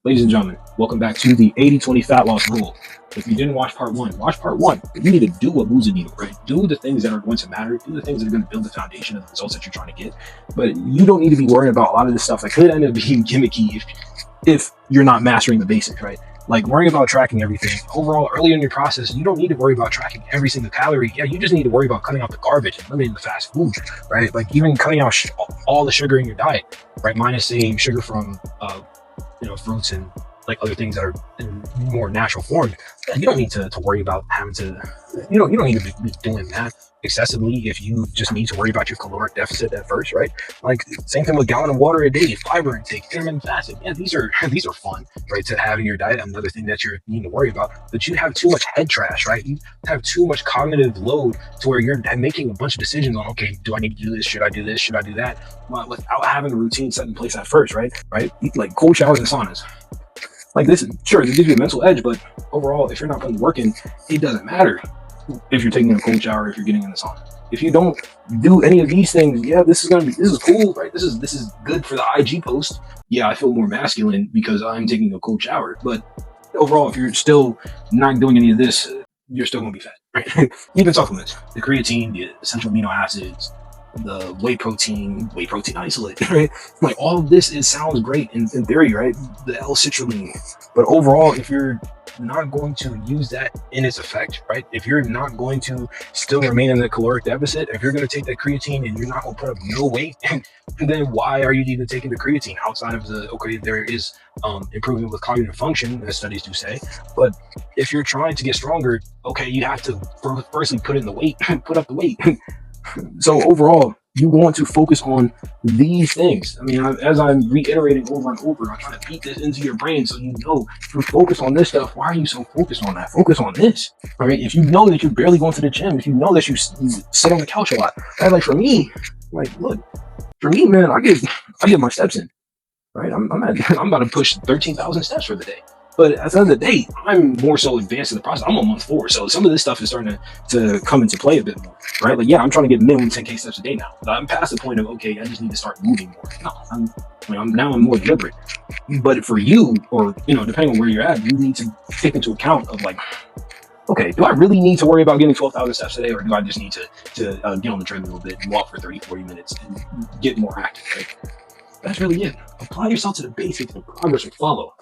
Ladies and gentlemen, welcome back to the 80-20 fat loss rule. If you didn't watch part one, watch part one. You need to do what moves the needle, right? Do the things that are going to matter. Do the things that are going to build the foundation of the results that you're trying to get. But you don't need to be worrying about a lot of this stuff that could end up being gimmicky if you're not mastering the basics, right? Like worrying about tracking everything. Overall, early in your process, you don't need to worry about tracking every single calorie. Yeah, you just need to worry about cutting out the garbage and limiting the fast food, right? Like even cutting out all the sugar in your diet, right? Minus saying sugar from fruits and like other things that are in more natural form. You don't need to worry about having to, you don't need to be doing that excessively if you just need to worry about your caloric deficit at first, right? Like same thing with a gallon of water a day, fiber intake, intermittent fasting. Yeah, these are fun, right? To have in your diet. Another thing that you're needing to worry about, but you have too much head trash, right? You have too much cognitive load to where you're making a bunch of decisions on, okay, do I need to do this? Should I do this? Should I do that? Without having a routine set in place at first, right? Like cold showers and saunas. Like this, sure, this gives you a mental edge, but overall, if you're not putting the work in, it doesn't matter if you're taking a cold shower, if you're getting in the sauna. If you don't do any of these things, yeah, this is cool, right? This is good for the IG post. Yeah, I feel more masculine because I'm taking a cold shower. But overall, if you're still not doing any of this, you're still gonna be fat, right? Even supplements, the creatine, the essential amino acids, the whey protein isolate, right? Like all of this sounds great in theory, right? The L-citrulline, but overall, if you're not going to use that in its effect, right? If you're not going to still remain in the caloric deficit, if you're going to take that creatine and you're not going to put up no weight, then why are you even taking the creatine outside of there is improvement with cognitive function, as studies do say. But if you're trying to get stronger, okay, you have to firstly put in the weight, put up the weight. So overall, you want to focus on these things. I mean, as I'm reiterating over and over, I'm trying to beat this into your brain so you know, if you focus on this stuff, why are you so focused on that? Focus on this, all right? If you know that you're barely going to the gym, if you know that you sit on the couch a lot, right? Like for me, man, I get my steps in, right? I'm about to push 13,000 steps for the day. But at the end of the day, I'm more so advanced in the process. I'm on month 4, so some of this stuff is starting to come into play a bit more, right? Like, yeah, I'm trying to get minimum 10K steps a day now. But I'm past the point of, okay, I just need to start moving more. No, I'm more deliberate. But for you, or, depending on where you're at, you need to take into account of like, okay, do I really need to worry about getting 12,000 steps a day, or do I just need to get on the treadmill a bit and walk for 30, 40 minutes and get more active, right? That's really it. Apply yourself to the basics and progress will follow.